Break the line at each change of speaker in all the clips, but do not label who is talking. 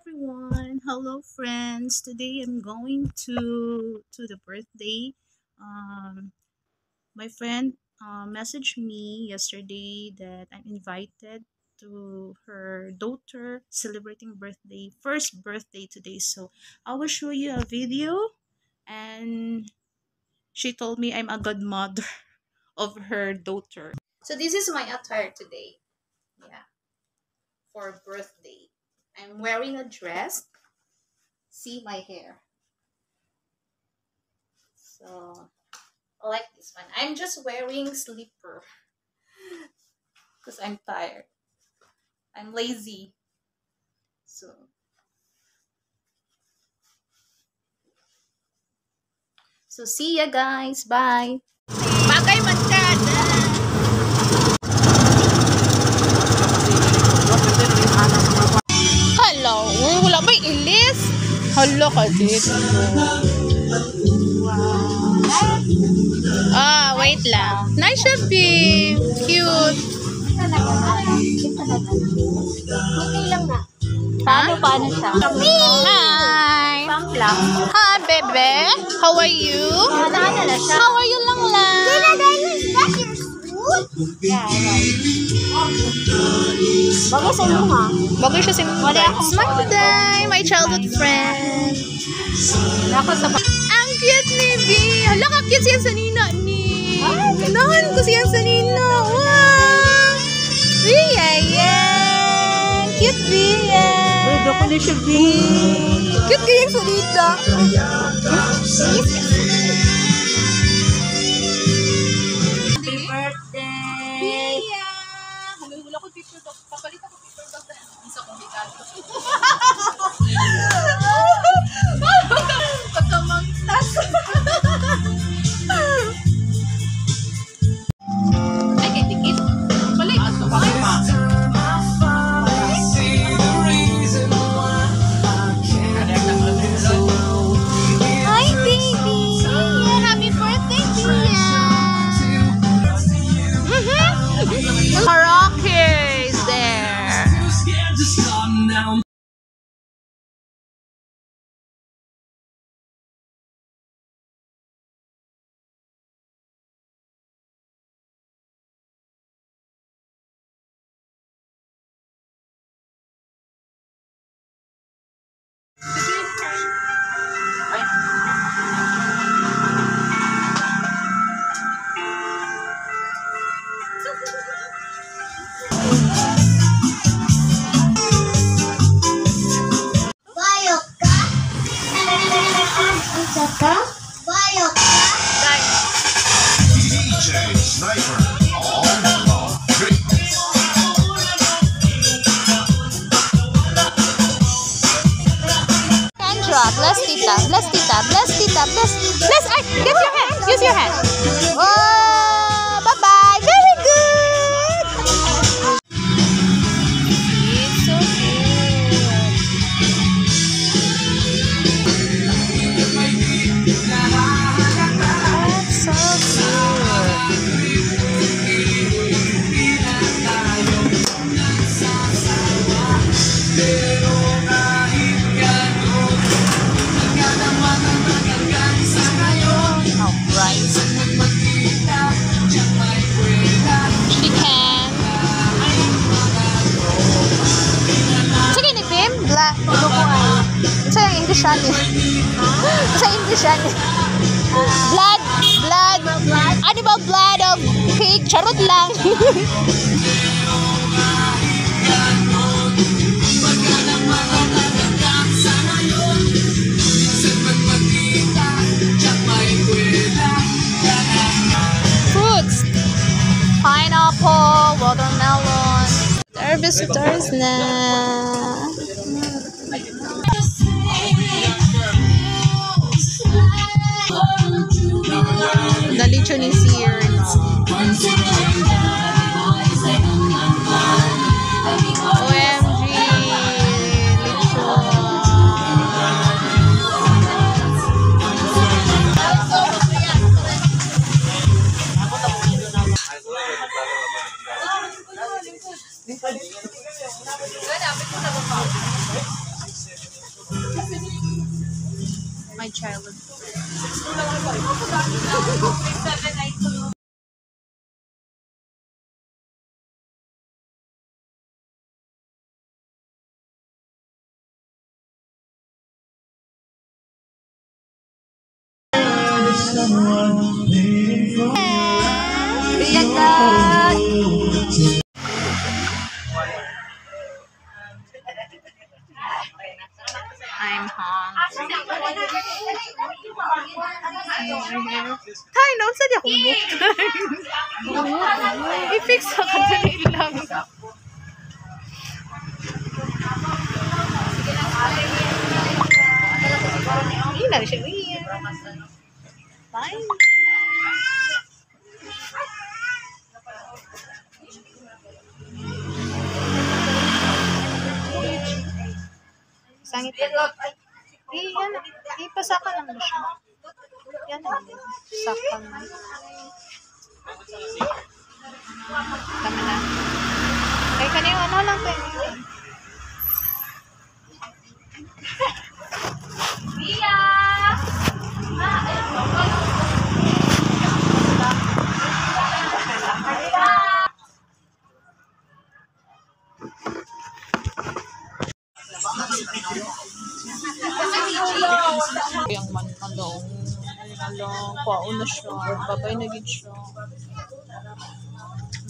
everyone. Hello friends. Today I'm going to the birthday. My friend messaged me yesterday that I'm invited to her daughter celebrating birthday, first birthday today. So I will show you a video, and she told me I'm a godmother of her daughter. So this is my attire today. Yeah, for birthday. I'm wearing a dress. See my hair. So I like this one. I'm just wearing slipper because I'm tired. I'm lazy. So see ya guys. Bye. Bagay man ka. Hello. Wala ba ilis? Hello ka dito. Ah, wait lang. Nice siya, be cute.
Okay lang na. Paano siya?
Hi!
Pump lang.
Hi, bebe. How are you?
Ano na siya?
How are you lang lang?
Yeah, bagay sa inyo ha?
Bagay siya si
Wala akong
Magday, my childhood friend.
Ako sa
Ang cute ni B. Hala ka, cute siya sa nina ni. Nahan ko siya sa nina. Wow! Bia. Cute Bia.
Pwede ko na siya,
Cute kaya sa nina.
Happy birthday!
Bia. Wala ko picture dog. Papalit ako picture dog. Isa kong bigado. Pagkamangtas. Ay, kay tikit. Balik. Hi, baby. Happy birthday, Bia. Karaoke is there.
DJ Sniper on the streets.
Sandra, bless tita, bless tita, bless tita, bless. Ay, get your hand. Use your hand. Oh, bye-bye. Very good. It's so good. That's so Sa English yan. Blood. Ano ba blood of pig? Charot lang. Fruits. Pineapple, watermelon. There are visitors na. The lechon is here. OMG, lechon. My childhood friend. I'm hungry. Tay, naon sa di akong book time. I-fix ka dali lang. Hindi na siya. Bye. Sangit yan. Yan. Ipasaka lang mo siya. Yan na. Saka na. Tama na. Kaya kanina ano lang tayo.
Mia!
Yang manong alang kwaon na siya. Babay na gid siya.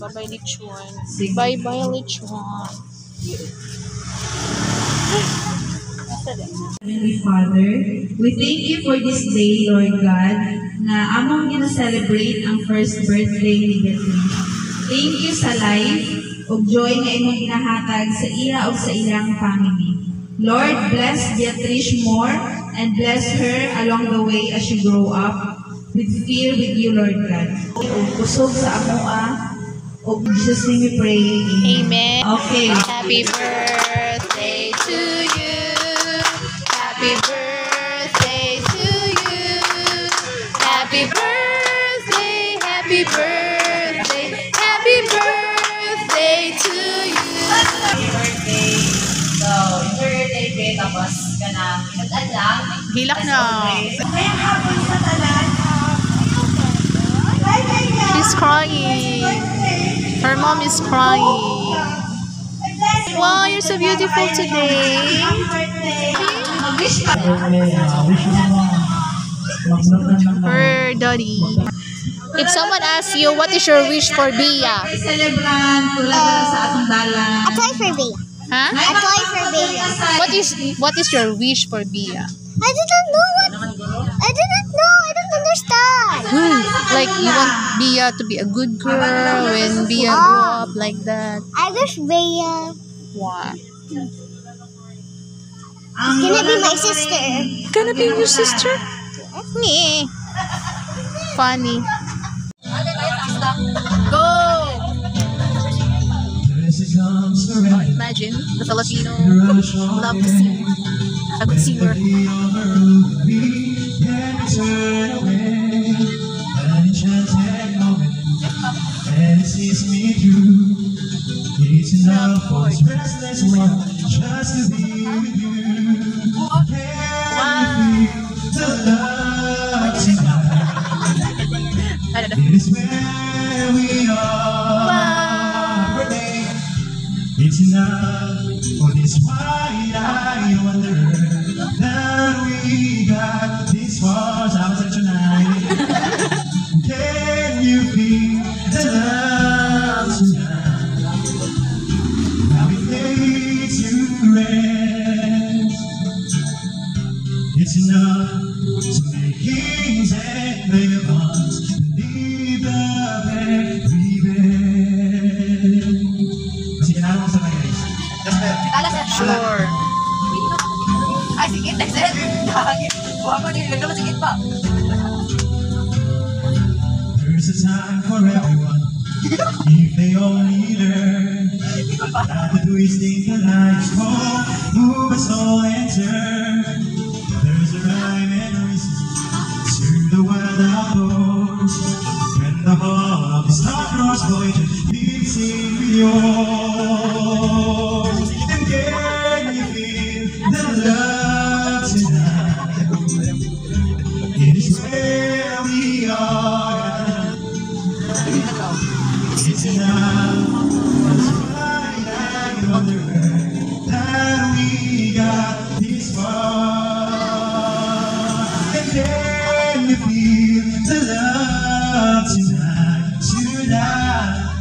Babay lechon. Bye-bye lechon.
Heavenly Father, we thank you for this day, Lord God, na among gina-celebrate ang first birthday ni Beatrice. Thank you sa life ug joy nga imong ginahatag sa iya ug sa ilang family. Lord, bless Beatrice more and bless her along the way as she grow up with fear with you, Lord God. Ug kusog sa amoa ug in Jesus' name we pray.
Amen.
Okay.
Happy birthday to you. Happy birthday to you. Happy birthday. Happy birthday. Happy birthday to you.
Happy birthday. So, birthday day, tapos ka na pinag-alang.
Hilak na.
Kaya hapon sa talan.
She's crying. Her mom is crying. Wow, you're so beautiful today.
Mag-wish ka.
Her daddy. If someone asks you, what is your wish for Bia?
Celebrant, tulad sa atong dalan.
A toy for Bea.
Huh?
A toy for Bea.
What is your wish for Bia?
I didn't know what. I didn't know. I don't understand.
Like you want Bia to be a good girl when Bia grow up like that.
I wish Bea
What?
gonna be my sister.
Gonna be your sister? Me. Funny. Go! Imagine the Filipino love to sing. A good singer.
It's enough for this restless one just to be with you. Can you feel the love tonight?
I don't know.
It is where we are. It's enough for this wide-eyed wonder that we got this far. Tonight. Can you feel the love tonight? Now it lays to rest. It's enough to make kings and vagabonds leave the very best. Kasi kailangan mo sa mga guys.
Sure.
Ay, sige, text na yun. Buha mo din, lalo sige pa.
There's a time for everyone, if they only learn how to do is things that life's called, move us all and turn. There's a rhyme and reason to the wild outdoors. When the heart of the star-crossed voyager beats in yours. And can you feel the love tonight? got this far. And then we feel the love tonight,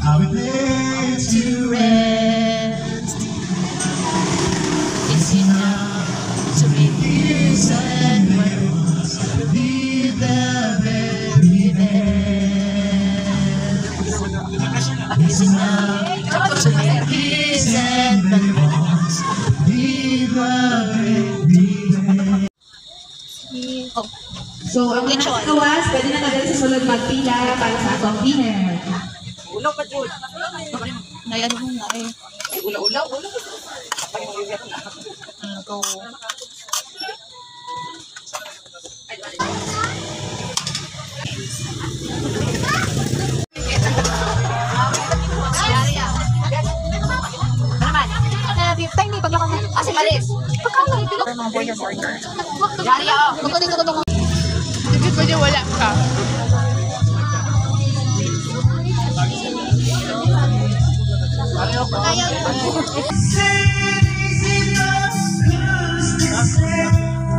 how we play to rest.
It's enough to make this and once
Leave the very best.
it's enough to make this and once.
Leave the very
Oh,
So, ang mga kawas, pwede na kadal sa sulod magpila para sa atong dinner.
Ulaw pa, Jud.
nayan mo na eh.
Ulaw.
Go. Tiny, paglakad na.
Si Maris.
Burger.
Yari ako.
Dito. Dito pwede wala ka.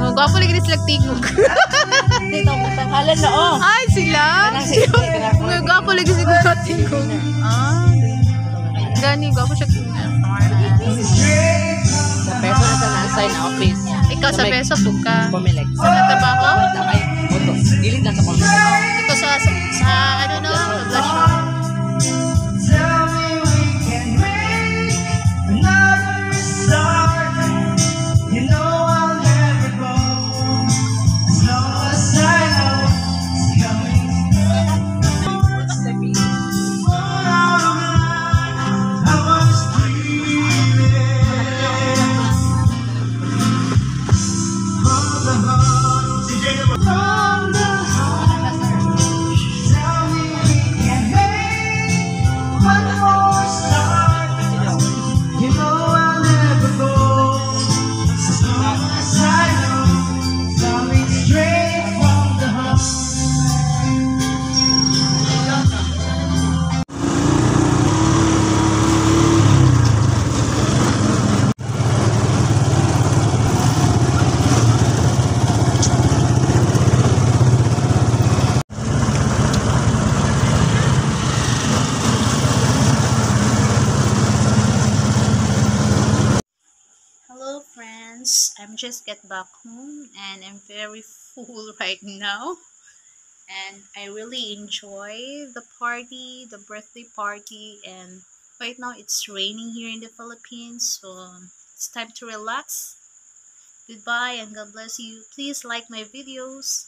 Oh, gwapo lagi na sila tingog.
Dito, tanghalan na, oh.
Ay, sila? Mga gwapo lagi sila tingog. Ah, gani, gwapo siya tingog.
Sa peso na sa na-assign na office.
Ikaw sa peso, puka.
Pumilig.
Sa nagtrabaho?
Ay, photo. Dilid lang sa pumilig.
Ito sa ano no? Sa blush mo.
Tell me we can make another start. You know I'll never go as long as I know it's coming. Born out of line, I was dreaming from the heart. From the heart. Tell me we can make one more start. You know I'll never go as long as I know coming straight from the heart.
Hello friends, I'm just get back home and I'm very full right now. And I really enjoy the party, the birthday party, and right now it's raining here in the Philippines, so it's time to relax. Goodbye and God bless you. Please like my videos.